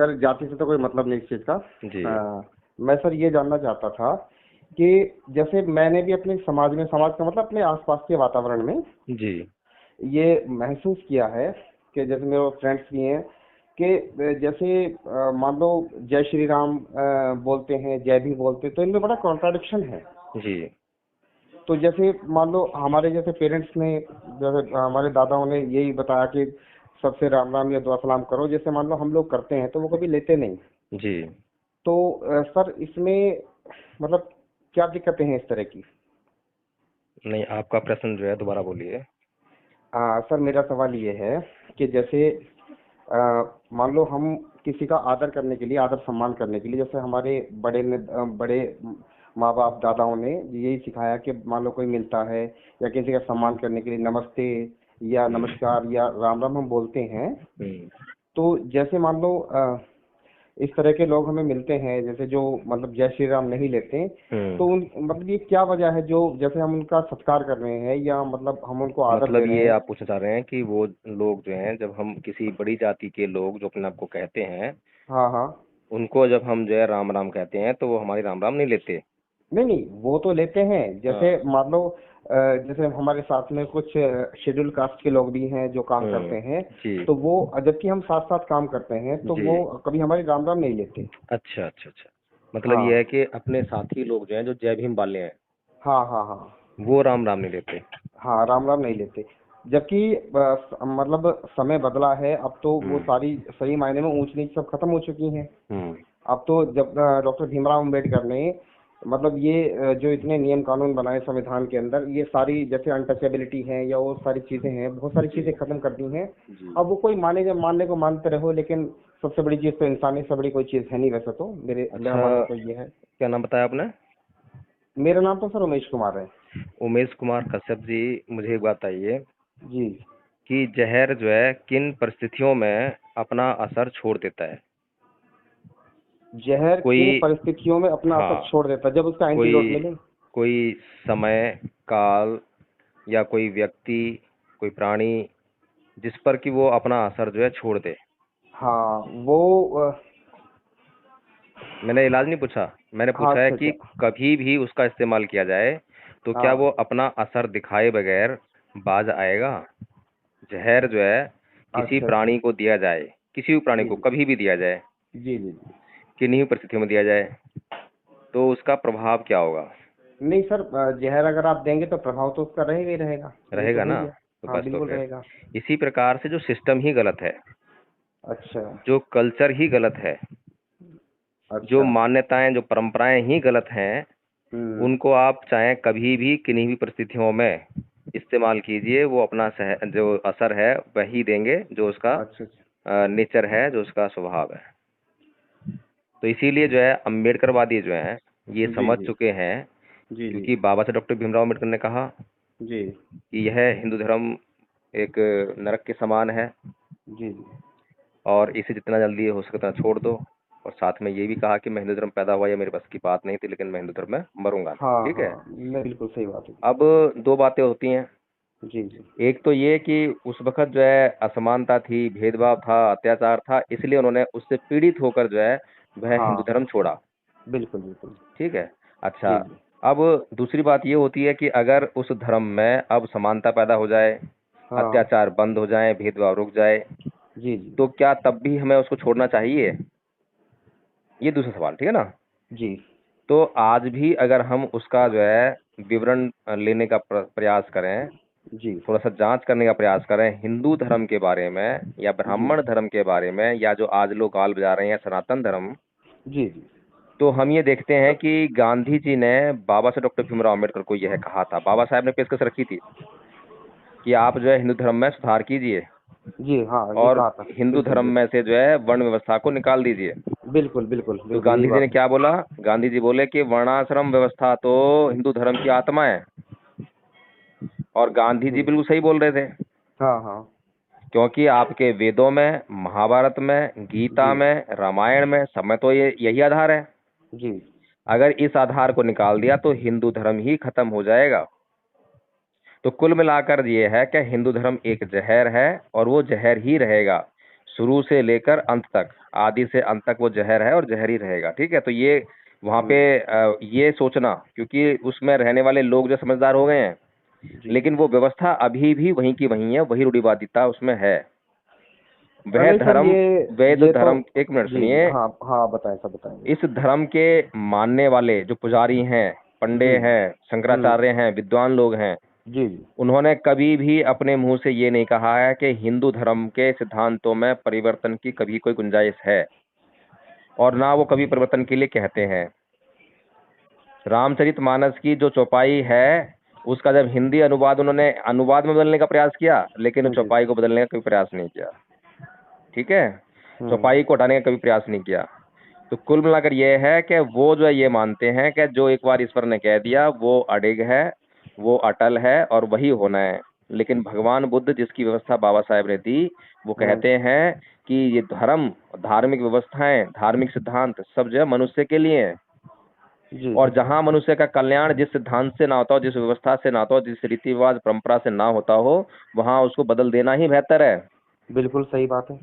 खैर जाति से तो कोई मतलब नहीं इस चीज का। जी मैं सर ये जानना चाहता था कि जैसे मैंने भी अपने समाज में, समाज का मतलब अपने आसपास के वातावरण में जी ये महसूस किया है कि जैसे मेरे फ्रेंड्स भी हैं कि जैसे मान लो जय श्री राम बोलते हैं, जय भी बोलते हैं, तो इनमें बड़ा कॉन्ट्राडिक्शन है। जी तो जैसे मान लो हमारे जैसे पेरेंट्स ने, जैसे हमारे दादाओं ने यही बताया कि सबसे राम राम या दुआ सलाम करो, जैसे मान लो हम लोग करते हैं तो वो कभी लेते नहीं। जी। तो सर इसमें मतलब क्या दिक्कतें हैं इस तरह की? नहीं, आपका प्रश्न जो है दोबारा बोलिए। सर मेरा सवाल ये है कि जैसे मान लो हम किसी का आदर करने के लिए, आदर सम्मान करने के लिए, जैसे हमारे बड़े ने बड़े माँ बाप दादाओं ने यही सिखाया कि मान लो कोई मिलता है या किसी का सम्मान करने के लिए नमस्ते या नमस्कार या राम राम हम बोलते हैं। तो जैसे मान लो इस तरह के लोग हमें मिलते हैं जैसे जो मतलब जय श्री राम नहीं लेते, तो उन मतलब ये क्या वजह है जो जैसे हम उनका सत्कार कर रहे हैं या मतलब हम उनको आदर दे मतलब रहे ये हैं? आप पूछना चाह रहे हैं कि वो लोग जो हैं, जब हम किसी बड़ी जाति के लोग जो अपने आप को कहते हैं, हाँ हाँ। उनको जब हम जो है राम राम कहते हैं, तो वो हमारी राम राम नहीं लेते। नहीं नहीं, वो तो लेते हैं। जैसे हाँ। मान लो जैसे हमारे साथ में कुछ शेड्यूल कास्ट के लोग भी हैं जो काम करते हैं, जी तो वो जबकि हम साथ साथ काम करते हैं तो जी। वो कभी हमारी राम राम नहीं लेते। अच्छा अच्छा अच्छा। मतलब ये है हाँ कि अपने साथी लोग जो हैं, जो जय भीम वाले हैं, हाँ हाँ हाँ। वो राम राम नहीं लेते। हाँ राम राम नहीं लेते। जबकि मतलब समय बदला है, अब तो वो सारी सही मायने में ऊंच नीच सब खत्म हो चुकी हैं। हम्म। अब तो जब डॉक्टर भीमराव अम्बेडकर ने मतलब ये जो इतने नियम कानून बनाए संविधान के अंदर, ये सारी जैसे अनटचेबिलिटी है या वो सारी चीजें हैं, बहुत सारी चीजें खत्म कर दी हैं। जी। अब वो कोई माने जब मानने को मानते रहो, लेकिन सबसे बड़ी चीज तो इंसानियत से बड़ी कोई चीज है नहीं वैसे तो। मेरा मानना अच्छा, तो ये है। क्या नाम बताया आपने? मेरा नाम तो सर उमेश कुमार है। उमेश कुमार कश्यप जी। मुझे एक बात बताइए जी। कि जहर जो है किन परिस्थितियों में अपना असर छोड़ देता है? जहर किन कोई, परिस्थितियों में अपना असर हाँ, छोड़ देता है? जब उसका एंटीडोट कोई मिले। कोई समय, काल, या कोई व्यक्ति, कोई प्राणी, जिस पर कि वो अपना असर जो है छोड़ दे। हाँ वो मैंने इलाज नहीं पूछा, मैंने हाँ पूछा है अच्छा कि अच्छा। कभी भी उसका इस्तेमाल किया जाए तो क्या वो हाँ अपना असर दिखाए बगैर बाज आएगा? जहर जो है किसी अच्छा अच्छा। प्राणी को दिया जाए, किसी भी प्राणी जी को कभी भी दिया जाए, जी जी जी। किन्हीं भी परिस्थितियों में दिया जाए, तो उसका प्रभाव क्या होगा? नहीं सर, जहर अगर आप देंगे तो प्रभाव तो उसका रहेगा ही रहेगा, ये तो रहेगा है ना? ही है। तो हाँ बस, तो बिल्कुल फिर रहेगा। इसी प्रकार से जो सिस्टम ही गलत है, अच्छा जो कल्चर ही गलत है, जो अच्छा। मान्यताएं, जो परंपराएं ही गलत हैं, हम्म। उनको आप चाहे कभी भी किन्हीं भी परिस्थितियों में इस्तेमाल कीजिए, वो अपना जो असर है वही देंगे, जो उसका अच्छा अच्छा। नेचर है, जो उसका स्वभाव है। तो इसीलिए जो है अम्बेडकरवादी जो हैं, ये जी समझ जी चुके हैं, जी जी क्योंकि बाबा साहब डॉक्टर भीमराव अम्बेडकर ने कहा जी कि यह हिंदू धर्म एक नरक के समान है, जी जी। और इसे जितना जल्दी हो सके उतना छोड़ दो। और साथ में ये भी कहा कि मैं हिंदू धर्म पैदा हुआ, या मेरे बस की बात नहीं थी, लेकिन मैं हिंदू धर्म में मरूंगा नहीं। हाँ ठीक है। हाँ, मैं बिल्कुल सही बात है। अब दो बातें होती हैं। जी जी। एक तो ये कि उस वक्त जो है असमानता थी, भेदभाव था, अत्याचार था, इसलिए उन्होंने उससे पीड़ित होकर जो है वह हिंदू हाँ धर्म छोड़ा। बिल्कुल बिल्कुल। ठीक है। अच्छा, जी जी। अब दूसरी बात ये होती है कि अगर उस धर्म में अब समानता पैदा हो जाए, हाँ। अत्याचार बंद हो जाए, भेदभाव रुक जाए, जी जी तो क्या तब भी हमें उसको छोड़ना चाहिए? ये दूसरा सवाल, ठीक है ना? जी तो आज भी अगर हम उसका जो है विवरण लेने का प्रयास करें, जी थोड़ा सा जांच करने का प्रयास करें हिंदू धर्म के बारे में, या जी ब्राह्मण धर्म के बारे में, या जो आज लोग गाल बजा रहे हैं सनातन धर्म, जी जी। तो हम ये देखते हैं कि गांधी जी ने बाबा साहब डॉक्टर भीमराव अम्बेडकर को यह कहा था। बाबा साहब ने पेशकश रखी थी कि आप जो है हिंदू धर्म में सुधार कीजिए, जी हाँ, ये और कहा था। हिंदू बिल्कुल धर्म में बिल्कुल से जो है वर्ण व्यवस्था को निकाल दीजिए। बिल्कुल बिल्कुल तो बिल्कुल, यही गांधी जी ने बात है। क्या बोला? गांधी जी बोले कि वर्णाश्रम व्यवस्था तो हिंदू धर्म की आत्मा है। और गांधी जी हम्म। बिल्कुल सही बोल रहे थे, हाँ हाँ। क्योंकि आपके वेदों में, महाभारत में, गीता जी में, रामायण में, सब में तो ये यही आधार है। जी अगर इस आधार को निकाल दिया तो हिंदू धर्म ही खत्म हो जाएगा। तो कुल मिलाकर ये है कि हिंदू धर्म एक जहर है, और वो जहर ही रहेगा। शुरू से लेकर अंत तक, आदि से अंत तक वो जहर है और जहर ही रहेगा। ठीक है, तो ये वहाँ पे ये सोचना, क्योंकि उसमें रहने वाले लोग जो समझदार हो गए हैं, जी। लेकिन वो व्यवस्था अभी भी वहीं की वहीं है, वही रूढ़िवादिता उसमें है। वह नहीं सर, धर्म, वेद ये तो धर्म, एक मिनट जी जी, सुनिए, हाँ हाँ, बताएं सर, बताएंगे। इस धर्म के मानने वाले जो पुजारी हैं, पंडे जी। हैं, शंकराचार्य हैं, विद्वान लोग हैं, जी जी। उन्होंने कभी भी अपने मुंह से ये नहीं कहा है कि हिंदू धर्म के सिद्धांतों में परिवर्तन की कभी कोई गुंजाइश है, और ना वो कभी परिवर्तन के लिए कहते हैं। रामचरितमानस की जो चौपाई है, उसका जब हिंदी अनुवाद उन्होंने अनुवाद में बदलने का प्रयास किया, लेकिन जी। चौपाई को बदलने का कोई प्रयास नहीं किया। ठीक है, हम्म। चौपाई को हटाने का कभी प्रयास नहीं किया। तो कुल मिलाकर ये है कि वो जो है ये मानते हैं कि जो एक बार ईश्वर ने कह दिया वो अडिग है, वो अटल है और वही होना है। लेकिन भगवान बुद्ध जिसकी व्यवस्था बाबा साहेब ने दी, वो हम्म। कहते हैं कि ये धर्म, धार्मिक व्यवस्थाएं, धार्मिक सिद्धांत सब जो है मनुष्य के लिए है, जी और जी। जहां मनुष्य का कल्याण जिस सिद्धांत से ना होता हो, जिस व्यवस्था से ना होता हो, जिस रीति रिवाज परंपरा से ना होता हो, वहां उसको बदल देना ही बेहतर है। बिल्कुल सही बात है।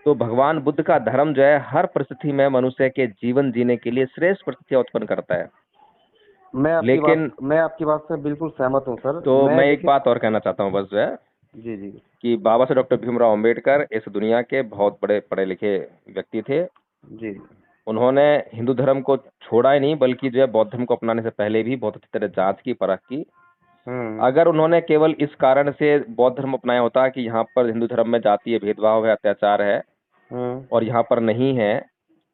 तो भगवान बुद्ध का धर्म जो है हर परिस्थिति में मनुष्य के जीवन जीने के लिए श्रेष्ठ परिस्थितियां उत्पन्न करता है। लेकिन मैं आपकी बात से बिल्कुल सहमत हूँ सर। तो मैं मैं एक देखिए। बात और कहना चाहता हूँ बस जो है, जी जी। कि बाबा साहब डॉक्टर भीमराव अंबेडकर इस दुनिया के बहुत बड़े पढ़े लिखे व्यक्ति थे। जी। उन्होंने हिंदू धर्म को छोड़ा ही नहीं, बल्कि जो है बौद्ध धर्म को अपनाने से पहले भी बहुत अच्छी तरह जांच की, परख की। हम्म। अगर उन्होंने केवल इस कारण से बौद्ध धर्म अपनाया होता कि यहाँ पर हिंदू धर्म में जातीय भेदभाव है, अत्याचार है, हम्म। और यहाँ पर नहीं है,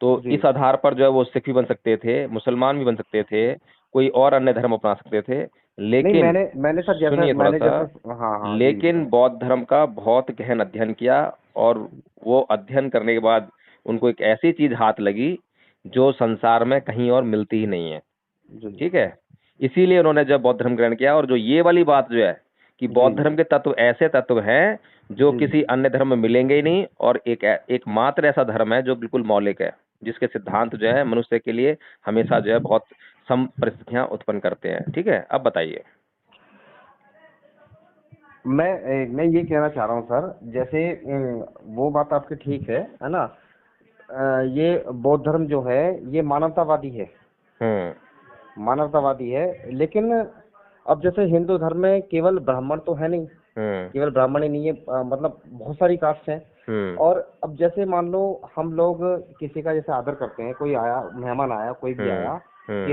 तो जी। इस आधार पर जो है वो सिख भी बन सकते थे, मुसलमान भी बन सकते थे, कोई और अन्य धर्म अपना सकते थे। नहीं, लेकिन मैंने सर, जैसे सुनिए थोड़ा मैंने सा, जैसे हाँ हाँ, जी जी, लेकिन बताएं। बौद्ध धर्म का बहुत गहन अध्ययन किया, और वो अध्ययन करने के बाद उनको एक ऐसी चीज हाथ लगी जो संसार में कहीं और मिलती ही नहीं है। जी ठीक है, इसीलिए उन्होंने जब बौद्ध धर्म ग्रहण किया, और जो ये वाली बात जो है कि जी। बौद्ध धर्म के तत्व ऐसे तत्व हैं जो जी किसी अन्य धर्म में मिलेंगे ही नहीं, और एकमात्र ऐसा धर्म है जो बिल्कुल मौलिक है, जिसके सिद्धांत जो है मनुष्य के लिए हमेशा जो है बहुत सम परिस्थितियां उत्पन्न करते हैं। ठीक है, अब बताइए। मैं ये कहना चाह रहा हूँ सर, जैसे वो बात आपकी ठीक है ना। ये बौद्ध धर्म जो है, ये मानवतावादी है। हम्म। मानवतावादी है, लेकिन अब जैसे हिंदू धर्म में केवल ब्राह्मण तो है नहीं, हम्म। केवल ब्राह्मण ही नहीं है, मतलब बहुत सारी कास्ट हैं। हम्म। और अब जैसे मान लो हम लोग किसी का जैसे आदर करते हैं, कोई आया, मेहमान आया, कोई भी हम्म। आया, हम्म।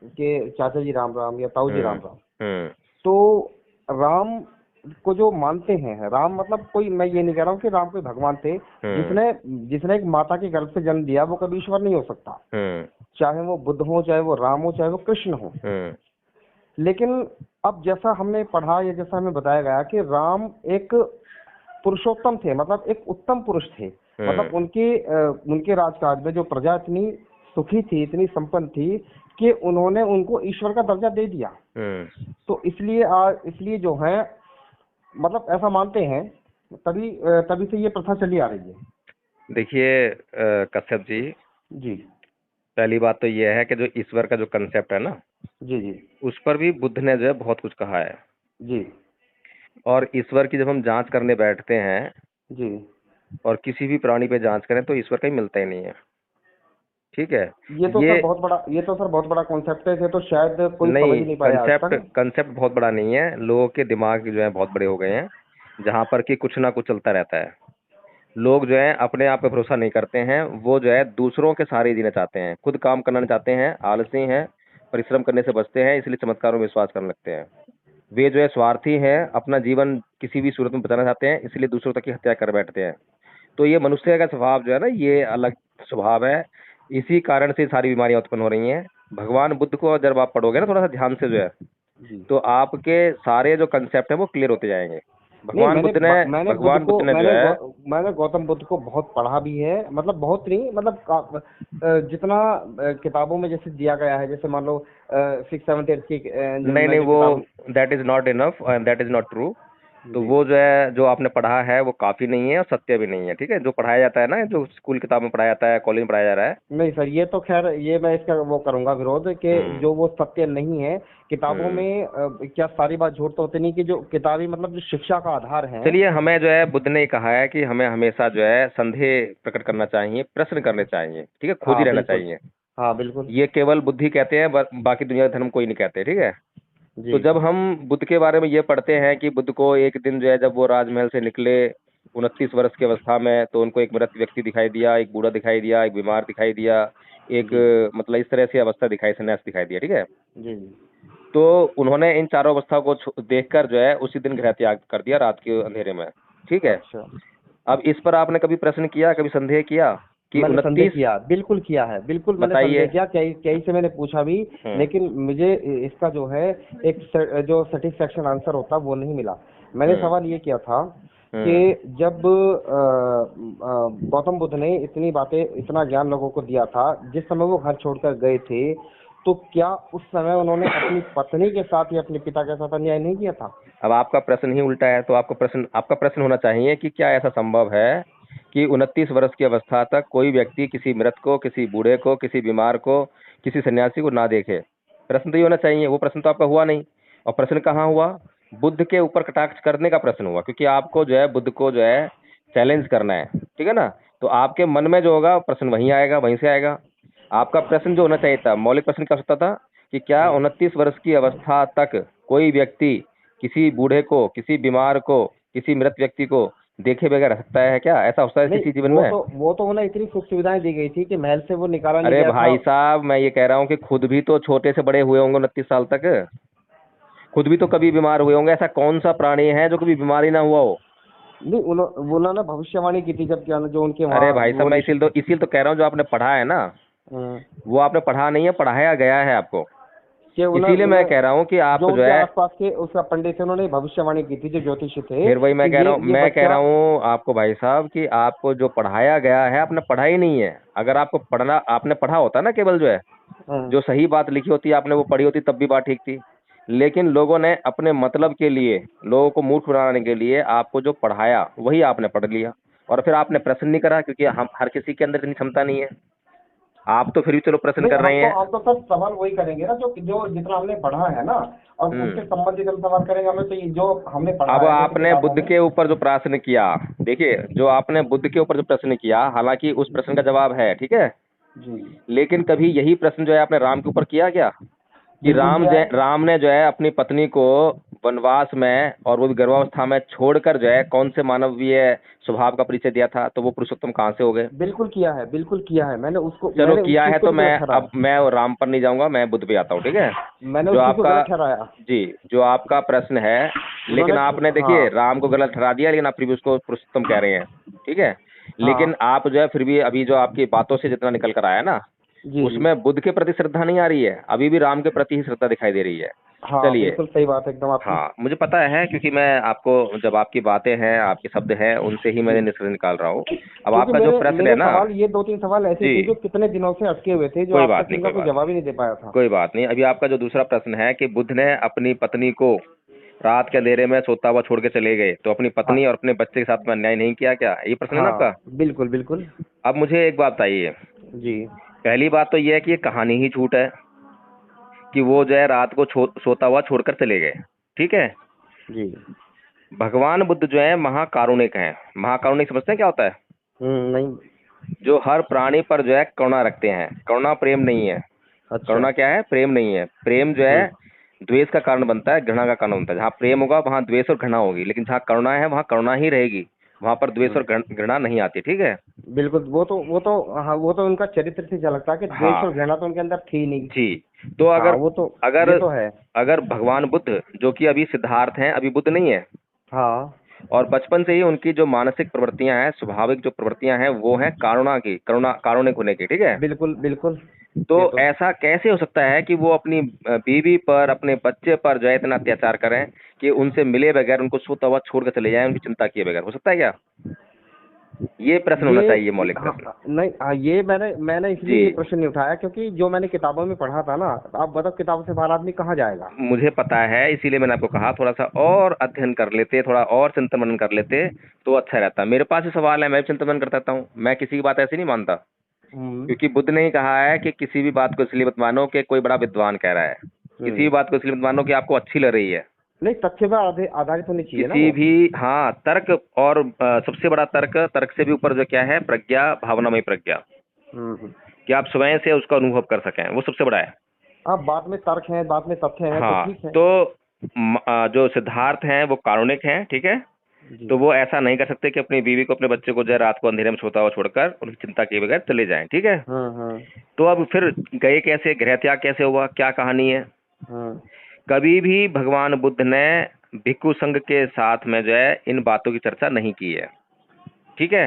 कि चाचा जी राम राम या ताऊ जी हम्म। राम राम। हम्म। तो राम को जो मानते हैं, राम मतलब कोई, मैं ये नहीं कह रहा हूँ कि राम कोई भगवान थे। हम्म। जिसने जिसने एक माता के गर्भ से जन्म दिया, वो कभी ईश्वर नहीं हो सकता। हम्म। चाहे वो बुद्ध हो, चाहे वो राम हो, चाहे वो कृष्ण हो। हम्म। लेकिन अब जैसा हमने पढ़ा या जैसा हमें बताया गया कि राम एक पुरुषोत्तम थे, मतलब एक उत्तम पुरुष थे। मतलब हम्म। उनके राजकाज में जो प्रजा इतनी सुखी थी, इतनी संपन्न थी, कि उन्होंने उनको ईश्वर का दर्जा दे दिया। हम्म। तो इसलिए जो है, मतलब ऐसा मानते हैं। तभी से ये प्रथा चली आ रही है। देखिए कश्यप जी, जी पहली बात तो यह है कि जो ईश्वर का जो कंसेप्ट है ना, जी। जी उस पर भी बुद्ध ने जो है बहुत कुछ कहा है। जी। और ईश्वर की जब हम जांच करने बैठते हैं, जी। और किसी भी प्राणी पे जांच करें, तो ईश्वर कहीं मिलता ही नहीं है। ठीक है, ये ये तो सर बहुत बड़ा कॉन्सेप्ट है। ये तो शायद कोई समझ नहीं, ही नहीं पाया आज कंसेप्ट तक। कंसेप्ट बहुत बड़ा नहीं है, लोगों के दिमाग जो है बहुत बड़े हो गए हैं, जहां पर कि कुछ ना कुछ चलता रहता है। लोग जो है अपने आप पे भरोसा नहीं करते हैं, वो जो है दूसरों के सहारे जीना चाहते हैं, खुद काम करना नहीं चाहते हैं, आलसी हैं, परिश्रम करने से बचते हैं, इसलिए चमत्कारों में विश्वास करने लगते हैं। वे जो है स्वार्थी हैं, अपना जीवन किसी भी सूरत में बचाना चाहते हैं, इसलिए दूसरों तक की हत्या कर बैठते हैं। तो ये मनुष्य का स्वभाव जो है ना, ये अलग स्वभाव है। इसी कारण से सारी बीमारियां उत्पन्न हो रही हैं। भगवान बुद्ध को जब आप पढ़ोगे ना थोड़ा सा ध्यान से जो है, जी। तो आपके सारे जो कंसेप्ट है वो क्लियर होते जाएंगे। नहीं, भगवान बुद्ध ने जो है, मैंने गौतम बुद्ध को बहुत पढ़ा भी है, मतलब बहुत नहीं, मतलब जितना किताबों में जैसे दिया गया है, जैसे मान लो 6 7 8 की नहीं मैं नहीं, जो वो किताब। That is not enough and that is not true. तो जी। वो जो है, जो आपने पढ़ा है वो काफी नहीं है और सत्य भी नहीं है, ठीक है। जो पढ़ाया जाता है ना, जो स्कूल किताब में पढ़ाया जाता है, कॉलेज में पढ़ाया जा रहा है। नहीं सर, ये तो खैर ये मैं इसका वो करूंगा विरोध कि हम्म। जो वो सत्य नहीं है किताबों हम्म। में। क्या सारी बात झूठ तो होती नहीं कि जो किताबी मतलब जो शिक्षा का आधार है। चलिए, हमें जो है बुद्ध ने कहा है कि हमें हमेशा जो है संदेह प्रकट करना चाहिए, प्रश्न करने चाहिए, ठीक है, खोजी हाँ रहना बिल्कुल। चाहिए। हाँ बिल्कुल। ये केवल बुद्धि कहते हैं, बाकी दुनिया का धर्म कोई नहीं कहते, ठीक है। तो जी जब हम बुद्ध के बारे में ये पढ़ते हैं कि बुद्ध को एक दिन जो है, जब वो राजमहल से निकले 29 वर्ष की अवस्था में, तो उनको एक मृत व्यक्ति दिखाई दिया, एक बूढ़ा दिखाई दिया, एक बीमार दिखाई दिया, एक जी जी मतलब इस तरह से अवस्था दिखाई, संन्यास दिखाई दिया, ठीक है। जी जी। तो उन्होंने इन चारों अवस्थाओं को देखकर जो है उसी दिन गृह त्याग कर दिया, रात के अंधेरे में, ठीक है। अच्छा। अब इस पर आपने कभी प्रश्न किया, कभी संदेह किया कि मैंने संदेह 29? किया, बिल्कुल किया है, बिल्कुल मैंने संदेह बताइए। किया, कई कई से मैंने पूछा भी। हम्म। लेकिन मुझे इसका जो है एक जो सेटिस्फेक्शन आंसर होता वो नहीं मिला। मैंने हम्म। सवाल ये किया था कि हम्म। जब गौतम बुद्ध ने इतनी बातें इतना ज्ञान लोगों को दिया था, जिस समय वो घर छोड़कर गए थे, तो क्या उस समय उन्होंने अपनी पत्नी के साथ या अपने पिता के साथ अन्याय नहीं किया था? अब आपका प्रश्न ही उल्टा है, तो आपका प्रश्न होना चाहिए कि क्या ऐसा संभव है कि 29 वर्ष की अवस्था तक कोई व्यक्ति किसी मृत को, किसी बूढ़े को, किसी बीमार को, किसी सन्यासी को ना देखे। प्रश्न तो ये होना चाहिए। वो प्रश्न तो आपका हुआ नहीं। और प्रश्न कहाँ हुआ? बुद्ध के ऊपर कटाक्ष करने का प्रश्न हुआ, क्योंकि आपको जो है बुद्ध को जो है चैलेंज करना है, ठीक है ना। तो आपके मन में जो होगा प्रश्न वहीं आएगा, वहीं से आएगा। आपका प्रश्न जो होना चाहिए था, मौलिक प्रश्न क्या हो सकता था कि क्या हम्म। 29 वर्ष की अवस्था तक कोई व्यक्ति किसी बूढ़े को, किसी बीमार को, किसी मृत व्यक्ति को देखे बगैर रह सकता है? क्या ऐसा होता है नहीं, किसी जीवन में? वो तो उन्हें इतनी सुख सुविधाएं दी गई थी कि महल से वो निकाला नहीं अरे गया था। भाई साहब, मैं ये कह रहा हूँ कि खुद भी तो छोटे से बड़े हुए होंगे 29 साल तक। खुद भी तो कभी बीमार हुए होंगे। ऐसा कौन सा प्राणी है जो कभी बीमार ही ना हुआ हो? नहीं, उन्होंने भविष्यवाणी की थी जब क्या जो उनके अरे वहाँ भाई साहब, वो मैं ऋषि। इसीलिए तो कह रहा हूँ, जो आपने पढ़ा है ना, हम्म, वो आपने पढ़ा नहीं है, पढ़ाया गया है आपको। कि इसीलिए मैं कह रहा हूँ कि आप जो जो उनके है, आसपास के उसका पंडित थे, उन्होंने भविष्यवाणी की थी, जो ज्योतिषी थे, फिर वही कि ये मैं कह बच्चा। रहा हूँ आपको भाई साहब कि आपको जो पढ़ाया गया है आपने पढ़ा ही नहीं है। अगर आपको पढ़ना, आपने पढ़ा होता ना केवल जो है, हम्म, जो सही बात लिखी होती है आपने वो पढ़ी होती, तब भी बात ठीक थी। लेकिन लोगों ने अपने मतलब के लिए, लोगों को मूर्ख बनाने के लिए आपको जो पढ़ाया वही आपने पढ़ लिया। और फिर आपने प्रश्न नहीं करा, क्योंकि हम हर किसी के अंदर इतनी क्षमता नहीं है। आप तो फिर भी चलो प्रश्न नहीं, कर रहे हैं। हम तो सर सवाल वही करेंगे ना, जो जो जितना हमने पढ़ा है ना, और हम्म। उससे संबंधित हम सवाल करेंगे। हमें तो ये जो हमने पढ़ा अब है जैसे आपने किताबों बुद्ध में। के ऊपर जो प्रश्न किया, देखिए, जो आपने बुद्ध के ऊपर जो प्रश्न किया, हालांकि उस प्रश्न का जवाब है, ठीक है। जी। लेकिन कभी यही प्रश्न जो है आपने राम के ऊपर किया क्या? कि बिल्कुल किया है। राम ने जो है अपनी पत्नी को वनवास में, और वो भी गर्भावस्था में छोड़कर जो है कौन से मानवीय स्वभाव का परिचय दिया था? तो वो पुरुषोत्तम कहाँ से हो गए? बिल्कुल किया है, बिल्कुल किया है। चलो मैंने उस किया चीज है, को तो भी मैं गलत अब ठहराया। मैं राम पर नहीं जाऊंगा, मैं बुद्ध पे आता हूँ, ठीक है। मैंने जो उस चीज को आपका गलत ठहराया। जी, जो आपका प्रश्न है, उन्होंने। लेकिन आपने देखिए हाँ राम को गलत ठहरा दिया, लेकिन आप फिर भी उसको पुरुषोत्तम कह रहे हैं, ठीक है। लेकिन हाँ। आप जो है फिर भी अभी जो आपकी बातों से जितना निकल कर आया ना, जी जी। उसमें बुद्ध के प्रति श्रद्धा नहीं आ रही है, अभी भी राम के प्रति ही श्रद्धा दिखाई दे रही है। हाँ चलिए। बिल्कुल सही बात है एकदम आपकी। हाँ, मुझे पता है, क्योंकि मैं आपको, जब आपकी बातें हैं, आपके शब्द हैं, उनसे ही जी। मैं निष्कर्ष निकाल रहा हूँ। अब क्योंकि आपका जो मेरे प्रश्न है मेरे ना, सवाल, ये दो तीन सवाल ऐसे जी, थे जो कितने दिनों से अटके हुए थे, जो कोई आज बात तक नहीं, इनका कोई कोई बात जवाब नहीं, ही नहीं दे पाया था। कोई बात नहीं। अभी आपका जो दूसरा प्रश्न है कि बुद्ध ने अपनी पत्नी को रात के अंधेरे में सोता हुआ छोड़ के चले गए, तो अपनी हाँ पत्नी और अपने बच्चे के साथ में अन्याय नहीं किया क्या? ये प्रश्न है ना आपका। हाँ बिल्कुल बिल्कुल। अब मुझे एक बात बताइए। जी पहली बात तो ये है कि ये कहानी ही झूठ है, कि वो जो है रात को सोता हुआ छोड़कर चले गए, ठीक है। जी। भगवान बुद्ध जो है महाकारुणिक हैं। महाकारुणिक समझते हैं क्या होता है? नहीं। जो हर प्राणी पर जो है करुणा रखते हैं। करुणा प्रेम नहीं है। अच्छा। करुणा क्या है? प्रेम नहीं है। प्रेम जो है द्वेष का कारण बनता है, घृणा का कारण बनता है। जहाँ प्रेम होगा वहाँ द्वेष और घृणा होगी, लेकिन जहाँ करुणा है वहाँ करुणा ही रहेगी। वहाँ पर द्वेष और घृणा नहीं आती, ठीक है। बिल्कुल, वो तो हाँ, वो तो उनका चरित्र से झलकता है कि द्वेष हाँ और घृणा तो उनके अंदर थी नहीं। जी। तो हाँ अगर वो तो, अगर ये तो है। अगर भगवान बुद्ध, जो कि अभी सिद्धार्थ हैं, अभी बुद्ध नहीं है, हाँ और बचपन से ही उनकी जो मानसिक प्रवृत्तियां हैं, स्वाभाविक जो प्रवृत्तियां हैं, वो हैं करुणा की, कारुणिक होने की, ठीक है। बिल्कुल बिल्कुल। तो ये तो। ऐसा कैसे हो सकता है कि वो अपनी बीवी पर, अपने बच्चे पर जो है इतना अत्याचार करें कि उनसे मिले बगैर, उनको सोता हुआ छोड़ कर चले जाएं, उनकी चिंता किए बगैर? हो सकता है क्या? ये प्रश्न होना ये चाहिए, मौलिक हाँ, प्रश्न। नहीं हाँ, ये मैंने जी, इसलिए ये प्रश्न नहीं उठाया क्योंकि जो मैंने किताबों में पढ़ा था ना, आप बताओ किताबों से बाहर आदमी कहाँ जाएगा। मुझे पता है, इसीलिए मैंने आपको कहा थोड़ा सा और अध्ययन कर लेते, थोड़ा और चिंतन मनन कर लेते तो अच्छा रहता। मेरे पास भी सवाल है, मैं भी चिंतन मनन करता हूँ, मैं किसी की बात ऐसी नहीं मानता। हम्म। क्योंकि बुद्ध ने ही कहा है कि किसी भी बात को इसलिए मत मानो कि कोई बड़ा विद्वान कह रहा है, किसी भी हम्म। बात को इसलिए मत मानो कि आपको अच्छी लग रही है। नहीं, तथ्य पर आधारित होनी चाहिए ना किसी वो। भी, हाँ, तर्क, और सबसे बड़ा तर्क, तर्क से भी ऊपर जो क्या है, प्रज्ञा, भावनामय प्रज्ञा, हम्म। कि आप स्वयं से उसका अनुभव कर सकें, वो सबसे बड़ा है। अब बात में तर्क है, बात में तथ्य है तो हाँ, ठीक है। तो जो सिद्धार्थ हैं वो कारुणिक हैं, ठीक है। जी। तो वो ऐसा नहीं कर सकते कि अपनी बीवी को, अपने बच्चे को जो है रात को अंधेरे में सोता हुआ छोड़कर उनकी चिंता किए बगैर चले जाएं, ठीक है। हम्म। तो अब फिर गए कैसे, गृह त्याग कैसे हुआ, क्या कहानी है। हम्म। कभी भी भगवान बुद्ध ने भिक्षु संघ के साथ में जो है इन बातों की चर्चा नहीं की है, ठीक है।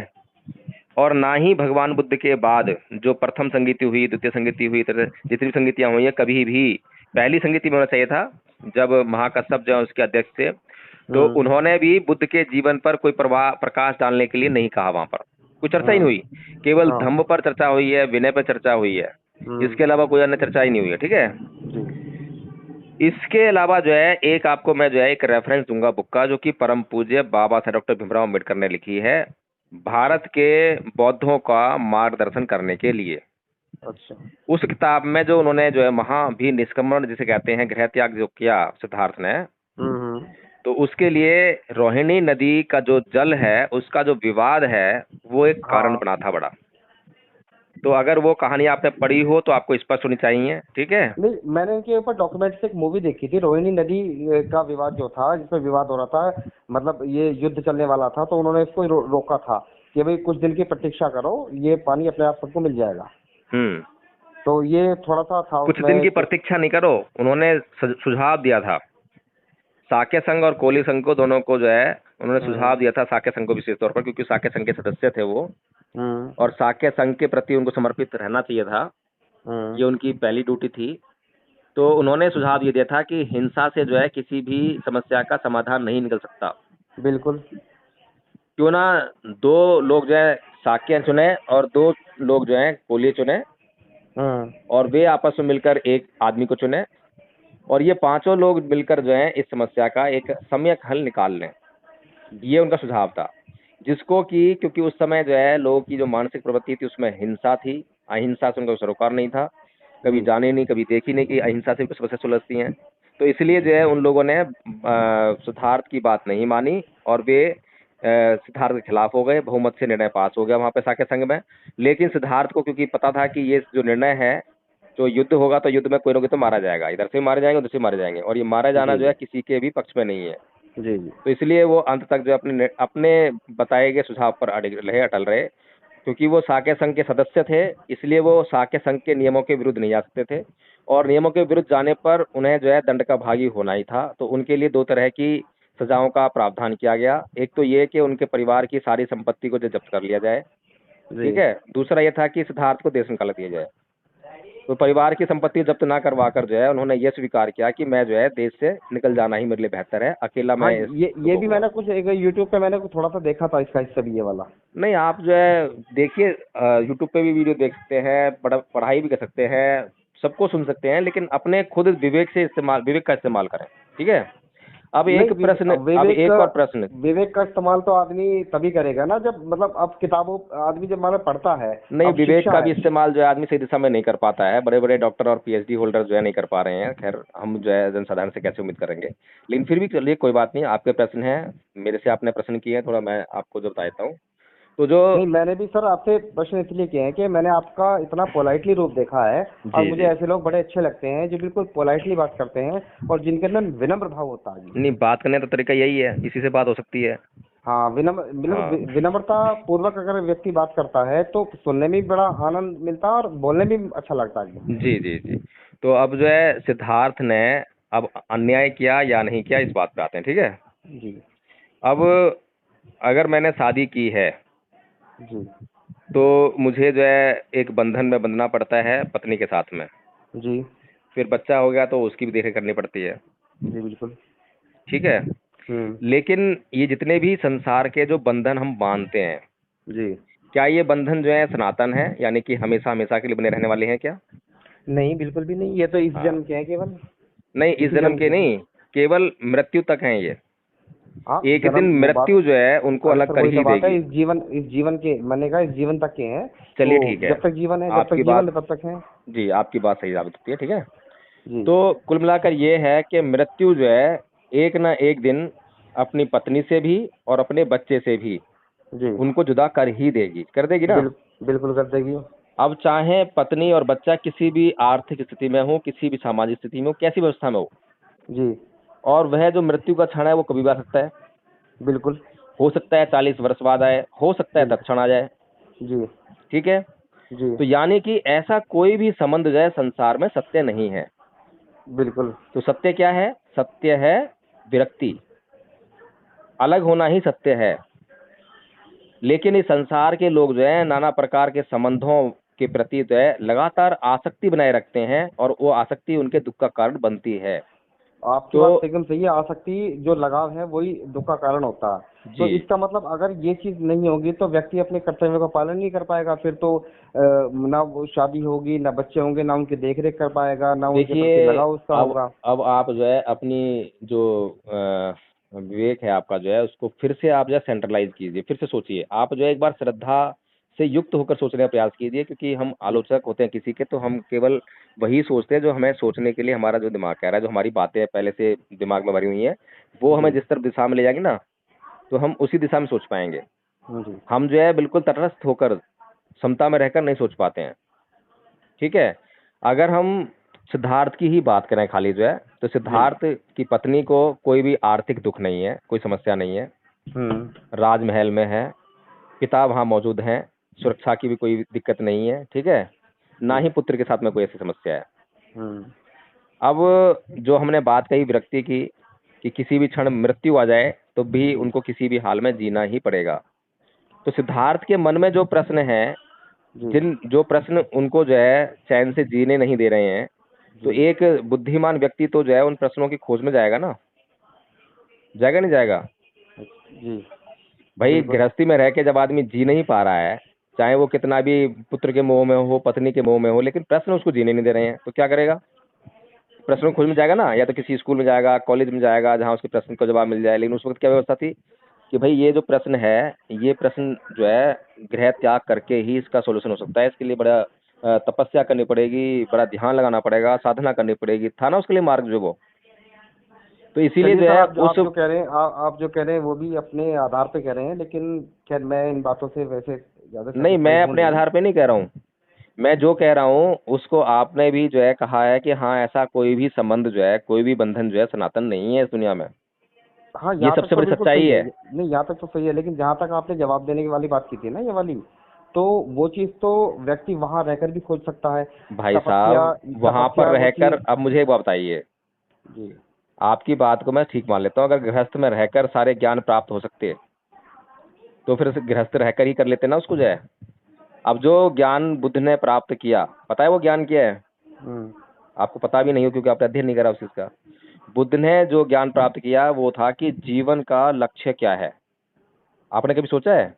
और ना ही भगवान बुद्ध के बाद जो प्रथम संगीति हुई, द्वितीय संगीति हुई, जितनी भी संगीतियां हुई है, कभी भी पहली संगीति में होना चाहिए था जब महाकश्यप जो है उसके अध्यक्ष थे। तो हम्म। उन्होंने भी बुद्ध के जीवन पर कोई प्रकाश डालने के लिए नहीं कहा, वहां पर कोई चर्चा ही नहीं हम्म। हुई। केवल हाँ। धम्म पर चर्चा हुई है, विनय पर चर्चा हुई है, हम्म। इसके अलावा कोई अन्य चर्चा ही नहीं हुई है, ठीक है। जी। इसके अलावा जो है एक आपको मैं जो है एक रेफरेंस दूंगा बुक का, जो कि परम पूज्य बाबा साहब डॉक्टर भीमराव अम्बेडकर ने लिखी है, अच्छा। भारत के बौद्धों का मार्गदर्शन करने के लिए। अच्छा। उस किताब में जो उन्होंने जो है महाभिनिष्क्रमण जिसे कहते हैं, गृह त्याग जो किया सिद्धार्थ ने, हम्म। तो उसके लिए रोहिणी नदी का जो जल है उसका जो विवाद है वो एक कारण हाँ। बना था बड़ा। तो अगर वो कहानी आपने पढ़ी हो तो आपको स्पष्ट होनी चाहिए, ठीक है। नहीं, मैंने इनके ऊपर डॉक्यूमेंट से एक मूवी देखी थी, रोहिणी नदी का विवाद जो था, जिसमें विवाद हो रहा था, मतलब ये युद्ध चलने वाला था, तो उन्होंने इसको रोका था कि भाई कुछ दिन की प्रतीक्षा करो, ये पानी अपने आप सबको मिल जाएगा। हम्म। तो ये थोड़ा सा था कुछ उसमें दिन की एक। प्रतीक्षा नहीं करो, उन्होंने सुझाव दिया था साक्य संघ और कोली संघ को, दोनों को जो है उन्होंने हम्म। सुझाव दिया था, साक्य संघ को विशेष तौर पर, क्योंकि साक्य संघ के सदस्य थे वो, हम्म। और साक्य संघ के प्रति उनको समर्पित रहना चाहिए था, हम्म। ये उनकी पहली ड्यूटी थी। तो उन्होंने सुझाव ये दिया था कि हिंसा से जो है किसी भी समस्या का समाधान नहीं निकल सकता। बिल्कुल। क्यों ना दो लोग जो है साक्य चुने और दो लोग जो है कोली चुने, हम्म। और वे आपस में मिलकर एक आदमी को चुने, और ये पांचों लोग मिलकर जो है इस समस्या का एक सम्यक हल निकाल लें। ये उनका सुझाव था, जिसको कि क्योंकि उस समय जो है लोगों की जो मानसिक प्रवृत्ति थी उसमें हिंसा थी, अहिंसा से उनका सरोकार नहीं था, कभी जी। जाने नहीं, कभी देखी नहीं कि अहिंसा से कुछ समस्या सुलझती हैं। तो इसलिए जो है उन लोगों ने सिद्धार्थ की बात नहीं मानी, और वे सिद्धार्थ के खिलाफ हो गए, बहुमत से निर्णय पास हो गया वहां पे साक्य संघ में। लेकिन सिद्धार्थ को क्योंकि पता था कि ये जो निर्णय है, जो युद्ध होगा तो युद्ध में कोई ना कोई तो मारा जाएगा, इधर से मारे जाएंगे, उधर से मारे जाएंगे, और ये मारा जाना जी। जो है किसी के भी पक्ष में नहीं है। जी। जी। तो इसलिए वो अंत तक जो अपने अपने बताए गए सुझाव पर अटल रहे, क्योंकि वो साक्य संघ के सदस्य थे, इसलिए वो साक्य संघ के नियमों के विरुद्ध नहीं जा सकते थे, और नियमों के विरुद्ध जाने पर उन्हें जो है दंड का भागी होना ही था। तो उनके लिए दो तरह की सजाओं का प्रावधान किया गया। एक तो ये कि उनके परिवार की सारी संपत्ति को जो जब्त कर लिया जाए, जी। ठीक है। दूसरा ये था कि सिद्धार्थ को देश निकाल दिया जाए। तो परिवार की संपत्ति जब्त ना करवा कर जो है उन्होंने ये स्वीकार किया कि मैं जो है देश से निकल जाना ही मेरे लिए बेहतर है, अकेला हाँ, मैं इस ये भी रुकूंगा। मैंने कुछ एक यूट्यूब पे मैंने कुछ थोड़ा सा देखा था इसका हिस्सा भी, ये वाला। नहीं, आप जो है देखिए, यूट्यूब पे भी वीडियो देख सकते हैं, पढ़ाई भी कर सकते हैं, सबको सुन सकते हैं, लेकिन अपने खुद विवेक का इस्तेमाल करें, ठीक है। नहीं, अब एक और प्रश्न। विवेक का इस्तेमाल तो आदमी तभी करेगा ना जब, मतलब अब किताबों, आदमी जब मतलब पढ़ता है। नहीं, अब विवेक शिक्षा का भी है। इस्तेमाल जो है आदमी सही दिशा में नहीं कर पाता है, बड़े बड़े डॉक्टर और पीएचडी होल्डर जो है नहीं कर पा रहे हैं, खैर हम जो है जनसाधारण से कैसे उम्मीद करेंगे। लेकिन फिर भी चलिए, कोई बात नहीं, आपके प्रश्न है, मेरे से आपने प्रश्न किए हैं, थोड़ा मैं आपको जो बता देता हूँ। तो जो, नहीं, मैंने भी सर आपसे प्रश्न इसलिए किए हैं कि मैंने आपका इतना पोलाइटली रूप देखा है, और जी मुझे जी, ऐसे लोग बड़े अच्छे लगते हैं जो बिल्कुल पोलाइटली बात करते हैं, और जिनके अंदर विनम्र भाव होता है जी। नहीं, बात करने का तो तरीका यही है, इसी से बात हो सकती है। हाँ, विनम्र, मतलब हाँ, विनम्रता पूर्वक अगर व्यक्ति बात करता है तो सुनने में भी बड़ा आनंद मिलता है और बोलने में भी अच्छा लगता है जी। जी जी जी। तो अब जो है सिद्धार्थ ने अब अन्याय किया या नहीं किया, इस बात पे आते हैं, ठीक है। जी। अब अगर मैंने शादी की है जी। तो मुझे जो है एक बंधन में बंधना पड़ता है पत्नी के साथ में। जी। फिर बच्चा हो गया तो उसकी भी देखरेख करनी पड़ती है, जी। बिल्कुल। ठीक है। हम्म। लेकिन ये जितने भी संसार के जो बंधन हम बांधते हैं, जी। क्या ये बंधन जो है सनातन है, यानी कि हमेशा हमेशा के लिए बने रहने वाले हैं क्या? नहीं, बिल्कुल भी नहीं, ये तो इस हाँ, जन्म के हैं केवल। नहीं इस इसी जन्म जन्म के के हैं। नहीं, केवल मृत्यु तक हैं ये। हाँ, एक दिन जन्म वो बात। मृत्यु जो है उनको अरे अलग सर, कर वही तो ही बात है, देगी। इस जीवन के, मैंने कहा इस जीवन तक के हैं। तो चलिए ठीक है, जब तक जीवन है, जब तक आपकी जीवन बात, है तब तक है। जी आपकी बात सही साबित होती है, ठीक है। जी। तो कुल मिलाकर ये है कि मृत्यु जो है एक ना एक दिन अपनी पत्नी से भी और अपने बच्चे से भी जी। उनको जुदा कर ही देगी, कर देगी ना। बिल बिल्कुल कर देगी। अब चाहे पत्नी और बच्चा किसी भी आर्थिक स्थिति में हो, किसी भी सामाजिक स्थिति में हो, कैसी व्यवस्था में जी। और वह जो मृत्यु का क्षण है वो कभी भी आ सकता है। बिल्कुल। हो सकता है 40 वर्ष बाद आए, हो सकता है जी। तत्क्षण आ जाए, जी। ठीक है। जी। तो यानी कि ऐसा कोई भी संबंध जो है संसार में सत्य नहीं है। बिल्कुल। तो सत्य क्या है? सत्य है विरक्ति, अलग होना ही सत्य है। लेकिन इस संसार के लोग जो है नाना प्रकार के संबंधों के प्रति जो है लगातार आसक्ति बनाए रखते हैं और वो आसक्ति उनके दुख का कारण बनती है। आपकी तो बात एकदम सही है, आसक्ति जो लगाव है वही दुख का कारण होता है। तो जी, इसका मतलब अगर ये चीज नहीं होगी तो व्यक्ति अपने कर्तव्यों का पालन नहीं कर पाएगा, फिर तो ना वो शादी होगी, ना बच्चे होंगे, ना उनकी देख रेख कर पाएगा, ना उनके प्रति देखिए, लगाव उसका अब होगा। अब आप जो है अपनी जो विवेक है आपका जो है उसको फिर से आप जो है सेंट्रलाइज कीजिए, फिर से सोचिए। आप जो है एक बार श्रद्धा से युक्त होकर सोचने का प्रयास कीजिए, क्योंकि हम जी। आलोचक होते हैं किसी के, तो हम केवल वही सोचते हैं जो हमें सोचने के लिए हमारा जो दिमाग कह रहा है, जो हमारी बातें पहले से दिमाग में भरी हुई हैं, वो हमें जी। जिस तरफ दिशा में ले जाएगी ना, तो हम उसी दिशा में सोच पाएंगे। जी। हम जो है बिल्कुल तटस्थ होकर समता में रहकर नहीं सोच पाते हैं, ठीक है। अगर हम सिद्धार्थ की ही बात करें खाली जो है, तो जी। सिद्धार्थ की पत्नी को कोई भी आर्थिक दुख नहीं है, कोई समस्या नहीं है, हम्म। राजमहल में है, पिता वहाँ मौजूद हैं, सुरक्षा की भी कोई दिक्कत नहीं है, ठीक है। ना जी। ही पुत्र के साथ में कोई ऐसी समस्या है। हम्म। अब जो हमने बात कही विरक्ति की, कि किसी भी क्षण मृत्यु आ जाए तो भी जी। उनको किसी भी हाल में जीना ही पड़ेगा। तो सिद्धार्थ के मन में जो प्रश्न है, जी। जिन जो प्रश्न उनको जो है चैन से जीने नहीं दे रहे हैं, तो जी। एक बुद्धिमान व्यक्ति तो जो है उन प्रश्नों की खोज में जाएगा ना, जाएगा नहीं जाएगा? जी। भाई बिल्कुल। गृहस्थी में रह के जब आदमी जी नहीं पा रहा है, चाहे वो कितना भी पुत्र के मोह में हो, पत्नी के मोह में हो, लेकिन प्रश्न उसको जीने नहीं दे रहे हैं, तो क्या करेगा? प्रश्नों की खोज में जाएगा ना, या तो किसी स्कूल में जाएगा, कॉलेज में जाएगा, जहाँ उसके प्रश्न का जवाब मिल जाए। लेकिन उस वक्त क्या व्यवस्था थी कि भाई ये जो प्रश्न है, ये प्रश्न जो है गृह त्याग करके ही इसका सोल्यूशन हो सकता है। इसके लिए बड़ा तपस्या करनी पड़ेगी, बड़ा ध्यान लगाना पड़ेगा, साधना करनी पड़ेगी, था ना उसके लिए मार्ग जो वो। तो इसीलिए चलिए जो सर, है आप उस, जो कह रहे हैं, आप जो कह रहे हैं वो भी अपने आधार पे कह रहे हैं, लेकिन खैर मैं इन बातों से वैसे ज्यादा नहीं मैं सेटिस्फाई हूँ अपने नहीं। आधार पे नहीं कह रहा हूँ, मैं जो कह रहा हूँ उसको आपने भी जो है कहा है कि हाँ ऐसा कोई भी संबंध जो है, कोई भी बंधन जो है सनातन नहीं है इस दुनिया में। हाँ, ये यहाँ तक सबसे तो बड़ी बिल्कुल सच्चाई सही है। है। नहीं, यहाँ तक तो सही है, लेकिन जहाँ तक आपने जवाब देने की वाली बात की थी ना, ये वाली, तो वो चीज तो व्यक्ति वहां रहकर भी खोज सकता है। भाई तपस्या, साहब वहां पर वो रहकर, चीज। अब मुझे एक बात बताइए, जी। आपकी बात को मैं ठीक मान लेता हूँ, अगर गृहस्थ में रहकर सारे ज्ञान प्राप्त हो सकते तो फिर उसे गृहस्थ रहकर ही कर लेते ना उसको जो है। अब जो ज्ञान बुद्ध ने प्राप्त किया, पता है वो ज्ञान क्या है? हम्म। आपको पता भी नहीं हो क्योंकि आपने अध्ययन नहीं करा उस चीज का। बुद्ध ने जो ज्ञान प्राप्त किया वो था कि जीवन का लक्ष्य क्या है। आपने कभी सोचा है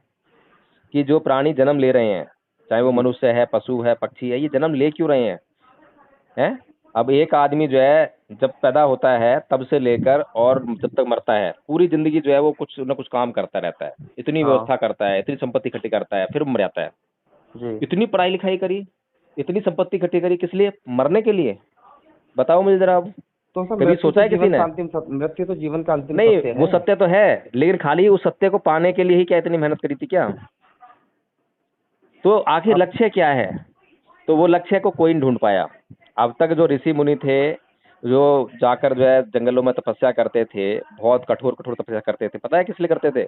कि जो प्राणी जन्म ले रहे हैं, चाहे वो जी। मनुष्य है, पशु है, पक्षी है, ये जन्म ले क्यों रहे हैं? अब एक आदमी जो है जब पैदा होता है तब से लेकर और जब तक मरता है, पूरी जिंदगी जो है वो कुछ ना कुछ काम करता रहता है, इतनी हाँ। व्यवस्था करता है, इतनी संपत्ति इकट्ठी करता है, फिर मर जाता है। जी। इतनी पढ़ाई लिखाई करी, इतनी संपत्ति इकट्ठी करी, किस लिए? मरने के लिए। बताओ मुझे जरा अब, तो सर, कभी सोचा है किसी ने? मृत्यु तो जीवन का अंतिम नहीं सत्य वो है। सत्य तो है, लेकिन खाली उस सत्य को पाने के लिए ही क्या इतनी मेहनत करी थी क्या? तो आखिर आप। लक्ष्य क्या है? तो वो लक्ष्य को कोई नहीं ढूंढ पाया। अब तक जो ऋषि मुनि थे, जो जाकर जो है जंगलों में तपस्या करते थे, बहुत कठोर कठोर तपस्या करते थे, पता है किस लिए करते थे?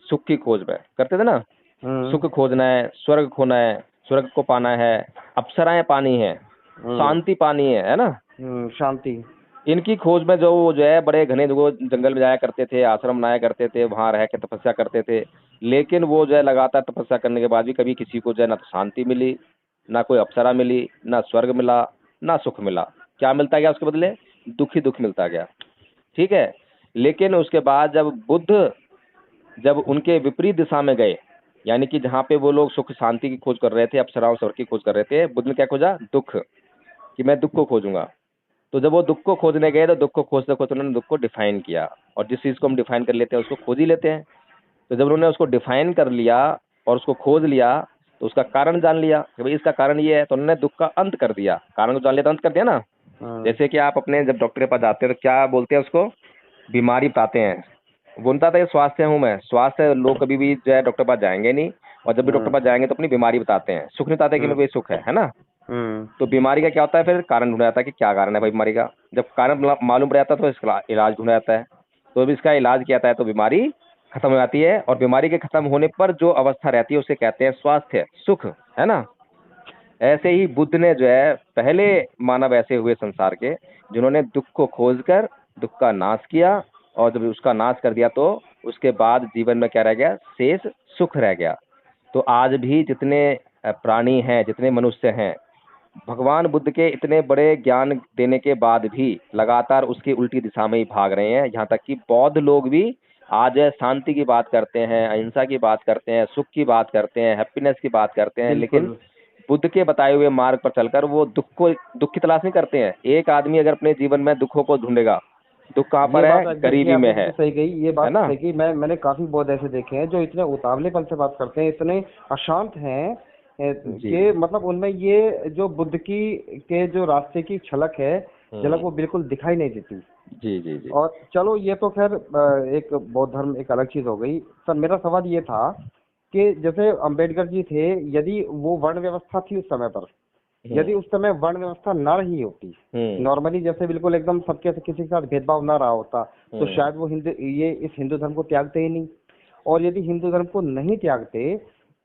सुख की खोज में करते थे ना। हम्म। सुख खोजना है, स्वर्ग खोना है, स्वर्ग को पाना है, अप्सराएं पानी है, हम्म। शांति पानी है ना। शांति। इनकी खोज में जो वो जो है बड़े घने जो जंगल में जाया करते थे, आश्रम बनाया करते थे, वहां रह के तपस्या करते थे। लेकिन वो जो है लगातार तपस्या करने के बाद भी कभी किसी को जो है ना तो शांति मिली, ना कोई अप्सरा मिली, ना स्वर्ग मिला, ना सुख मिला। क्या मिलता गया उसके बदले? दुख ही दुख मिलता गया, ठीक है। लेकिन उसके बाद जब बुद्ध जब उनके विपरीत दिशा में गए, यानी कि जहाँ पे वो लोग सुख शांति की खोज कर रहे थे, अप्सराओं स्वर्ग की खोज कर रहे थे, बुद्ध ने क्या खोजा? दुख, कि मैं दुख को खोजूंगा। तो जब वो दुख को खोजने गए तो दुख को खोजते खोजते उन्होंने दुख को डिफाइन किया, और जिस चीज को हम डिफाइन कर लेते हैं उसको खोज ही लेते हैं। तो जब उन्होंने उसको डिफाइन कर लिया और उसको खोज लिया, तो उसका कारण जान लिया कि भाई इसका कारण ये है, तो उन्होंने दुख का अंत कर दिया। कारण को जान लिया तो अंत कर दिया ना। जैसे कि आप अपने जब डॉक्टर के पास जाते हैं तो क्या बोलते हैं उसको? बीमारी बताते हैं। वो नहीं बताता ये स्वास्थ्य हूँ मैं, स्वास्थ्य लोग कभी भी जो है डॉक्टर के पास जाएंगे नहीं, और जब भी डॉक्टर के पास जाएंगे तो अपनी बीमारी बताते हैं, सुख नहीं बताते कि मेरे को ये सुख है ना। तो बीमारी का क्या होता है? फिर कारण ढूंढा जाता है कि क्या कारण है भाई बीमारी का। जब कारण मालूम पड़ जाता है तो इसका इलाज ढूंढा जाता है। तो अब इसका इलाज किया जाता है तो बीमारी खत्म हो जाती है, और बीमारी के खत्म होने पर जो अवस्था रहती है उसे कहते हैं स्वास्थ्य, सुख, है ना। ऐसे ही बुद्ध ने जो है पहले मानव ऐसे हुए संसार के जिन्होंने दुख को खोजकर दुख का नाश किया, और जब उसका नाश कर दिया तो उसके बाद जीवन में क्या रह गया? शेष सुख रह गया। तो आज भी जितने प्राणी हैं, जितने मनुष्य हैं, भगवान बुद्ध के इतने बड़े ज्ञान देने के बाद भी लगातार उसकी उल्टी दिशा में ही भाग रहे हैं। यहाँ तक कि बौद्ध लोग भी आज शांति की बात करते हैं, अहिंसा की बात करते हैं, सुख की बात करते हैं, हैप्पीनेस की बात करते हैं, लेकिन बिल्कुल। बुद्ध के बताए हुए मार्ग पर चलकर वो दुख की तलाश नहीं करते हैं। एक आदमी अगर अपने जीवन में दुखों को ढूंढेगा, दुख कहाँ ये पर बात है? एग्जैक्टली गरीबी में आपने है बिल्कुल सही कही, ये है बात ना। सही कही। मैंने काफी बहुत ऐसे देखे हैं जो इतने उतावलेपन से बात करते हैं, इतने अशांत हैं जी। कि मतलब उनमें ये जो बुद्ध की के जो रास्ते की झलक है, झलक वो बिल्कुल दिखाई नहीं देती। जी जी जी। और चलो ये तो खैर एक बौद्ध धर्म एक अलग चीज हो गई। सर मेरा सवाल ये था कि जैसे अंबेडकर जी थे, यदि वो वर्ण व्यवस्था थी उस समय पर, यदि उस समय वर्ण व्यवस्था ना रही होती, नॉर्मली जैसे बिल्कुल एकदम सबके से किसी के साथ भेदभाव ना रहा होता, तो शायद वो इस हिंदू धर्म को त्यागते ही नहीं। और यदि हिंदू धर्म को नहीं त्यागते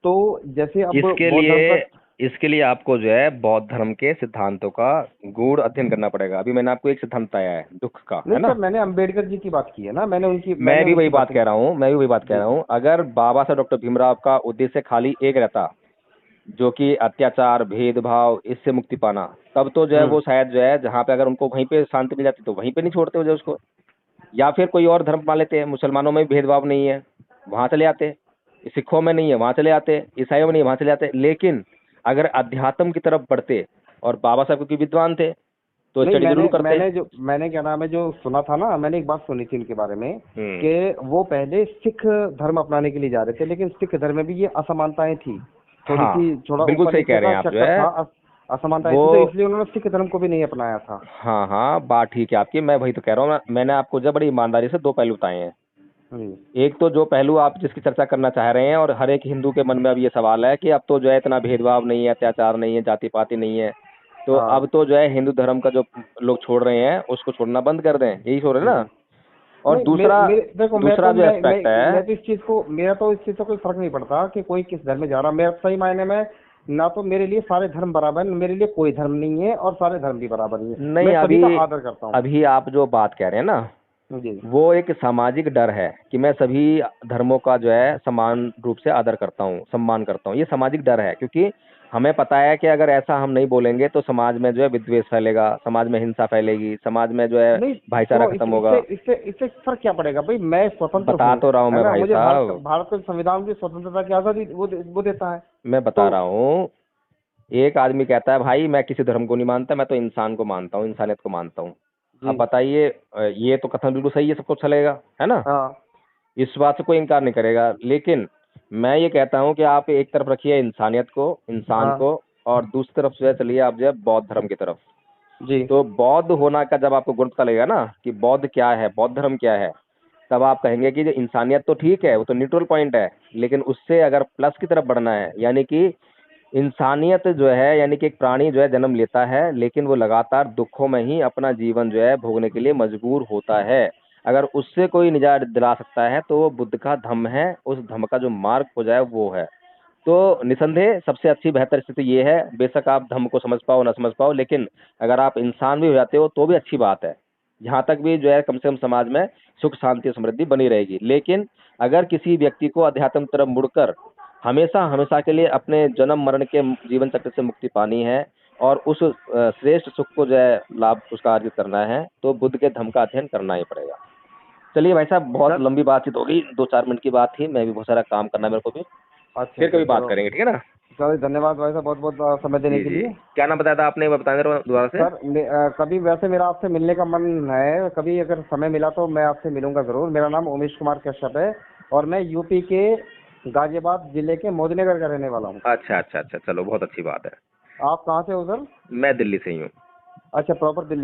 तो जैसे अब इसके बौद्ध धर्म लिए का। इसके लिए आपको जो है बौद्ध धर्म के सिद्धांतों का गूढ़ अध्ययन करना पड़ेगा। अभी मैंने आपको एक सिद्धांत बताया है दुख का, नहीं है ना। सर, मैंने अंबेडकर जी की बात की है ना, मैं मैंने भी वही उनकी बात बातें। कह रहा हूँ, मैं भी वही बात कह जी। रहा हूँ। अगर बाबा साहब डॉक्टर भीमराव का उद्देश्य खाली एक रहता, जो कि अत्याचार, भेदभाव, इससे मुक्ति पाना, तब तो जो है हम्म। वो शायद जो है जहाँ पे अगर उनको वहीं पे शांति मिल जाती तो वहीं पे नहीं छोड़ते हो जो उसको, या फिर कोई और धर्म मान लेते हैं। मुसलमानों में भी भेदभाव नहीं है, वहां चले आते। सिखों में नहीं है, वहां चले आते। ईसाइयों में नहीं है, वहां चले आते। लेकिन अगर अध्यात्म की तरफ बढ़ते, और बाबा साहब क्योंकि विद्वान थे तो नहीं, स्टडी जरूर करते। मैंने क्या नाम है जो सुना था ना, मैंने एक बात सुनी थी इनके बारे में हम्म। कि वो पहले सिख धर्म अपनाने के लिए जा रहे थे, लेकिन सिख धर्म में भी ये असमानताएं थी, थोड़ी हाँ, सी, थोड़ा बिल्कुल ऊपर सही कह नीचे रहे का हैं आप जो चक्कर है था, असमानताएं वो। थी, तो इसलिए उन्होंने सिख धर्म को भी नहीं अपनाया था। हाँ हाँ, बात ठीक है आपकी। मैं वही तो कह रहा हूँ। मैंने आपको जब बड़ी ईमानदारी से दो पहलू बताए हैं। जी। एक तो जो पहलू आप जिसकी चर्चा करना चाह रहे हैं, और हर एक हिंदू के मन में अब ये सवाल है कि अब तो जो है इतना भेदभाव नहीं है, अत्याचार नहीं है, जाति पाति नहीं है, तो हाँ। अब तो जो है हिंदू धर्म का जो लोग छोड़ रहे हैं उसको छोड़ना बंद कर दें, यही छोड़ रहे हैं जी। ना। और नहीं, दूसरा मेरे देखो, दूसरा जो एस्पेक्ट है। मैं तो इस चीज को, मेरा तो इस चीज से कोई फर्क नहीं पड़ता कि कोई किस धर्म में जा रहा। मैं सही मायने में ना, तो मेरे लिए सारे धर्म बराबर हैं, मेरे लिए कोई धर्म नहीं है और सारे धर्म भी बराबर ही है, नहीं, मैं सभी अभी का आदर करता हूँ। अभी आप जो बात कह रहे हैं ना, जी। वो एक सामाजिक डर है कि मैं सभी धर्मों का जो है समान रूप से आदर करता हूँ, सम्मान करता हूँ। ये सामाजिक डर है, क्योंकि हमें पता है कि अगर ऐसा हम नहीं बोलेंगे तो समाज में जो है विद्वेष फैलेगा, समाज में हिंसा फैलेगी, समाज में जो है नहीं भाईचारा सुनो, खत्म इससे होगा। इससे इससे फर्क क्या पड़ेगा भाई, मैं स्वतंत्र बता हूँ, तो रहा हूँ है मैं ना। भाई मुझे साहब, भारत का संविधान भी स्वतंत्रता की आजादी वो देता है। मैं बता तो रहा हूँ। एक आदमी कहता है भाई मैं किसी धर्म को नहीं मानता, मैं तो इंसान को मानता हूँ, इंसानियत को मानता हूँ। अब जी। बताइए, ये तो कथन बिल्कुल सही है, सबको चलेगा, है ना। हाँ। इस बात से कोई इनकार नहीं करेगा। लेकिन मैं ये कहता हूँ कि आप एक तरफ रखिए इंसानियत को, इंसान हाँ। को, और दूसरी तरफ जो है चलिए आप जो है बौद्ध धर्म की तरफ। जी। तो बौद्ध होना का जब आपको गुण पता लगेगा ना कि बौद्ध क्या है, बौद्ध धर्म क्या है, तब आप कहेंगे कि जो इंसानियत तो ठीक है, वो तो न्यूट्रल पॉइंट है, लेकिन उससे अगर प्लस की तरफ बढ़ना है, यानी कि इंसानियत जो है, यानी कि एक प्राणी जो है जन्म लेता है, लेकिन वो लगातार दुखों में ही अपना जीवन जो है भोगने के लिए मजबूर होता है। अगर उससे कोई निजात दिला सकता है तो वो बुद्ध का धम्म है, उस धम्म का जो मार्ग हो जाए वो है। तो निसंदेह सबसे अच्छी बेहतर स्थिति ये है, बेशक आप धम्म को समझ पाओ ना समझ पाओ, लेकिन अगर आप इंसान भी हो जाते हो तो भी अच्छी बात है। यहाँ तक भी जो है कम से कम समाज में सुख शांति और समृद्धि बनी रहेगी। लेकिन अगर किसी व्यक्ति को अध्यात्म तरफ मुड़कर हमेशा हमेशा के लिए अपने जन्म मरण के जीवन चक्र से मुक्ति पानी है, और उस श्रेष्ठ सुख को जो है लाभ उसका अर्जित करना है, तो बुद्ध के धम्म का अध्ययन करना ही पड़ेगा। चलिए भाई साहब, बहुत सर। लंबी बातचीत हो गई, 2-4 मिनट की बात थी, मैं भी बहुत सारा काम करना है मेरे को भी। अच्छा फिर कभी बात चलो। करेंगे, ठीक है ना? चलो धन्यवाद भाई साहब, बहुत बहुत समय देने जी के जी। लिए। क्या नाम बताया था आपने, एक बार बता दे रहा हूँ दोबारा से। सर कभी वैसे मेरा आपसे मिलने का मन है, कभी अगर समय मिला तो मैं आपसे मिलूंगा जरूर। मेरा नाम उमेश कुमार कश्यप है और मैं यूपी के गाजियाबाद जिले के मोदीनगर का रहने वाला हूँ। अच्छा अच्छा अच्छा, चलो बहुत अच्छी बात है। आप कहाँ से हो सर? मैं दिल्ली से ही हूँ। अच्छा, प्रॉपर दिल्ली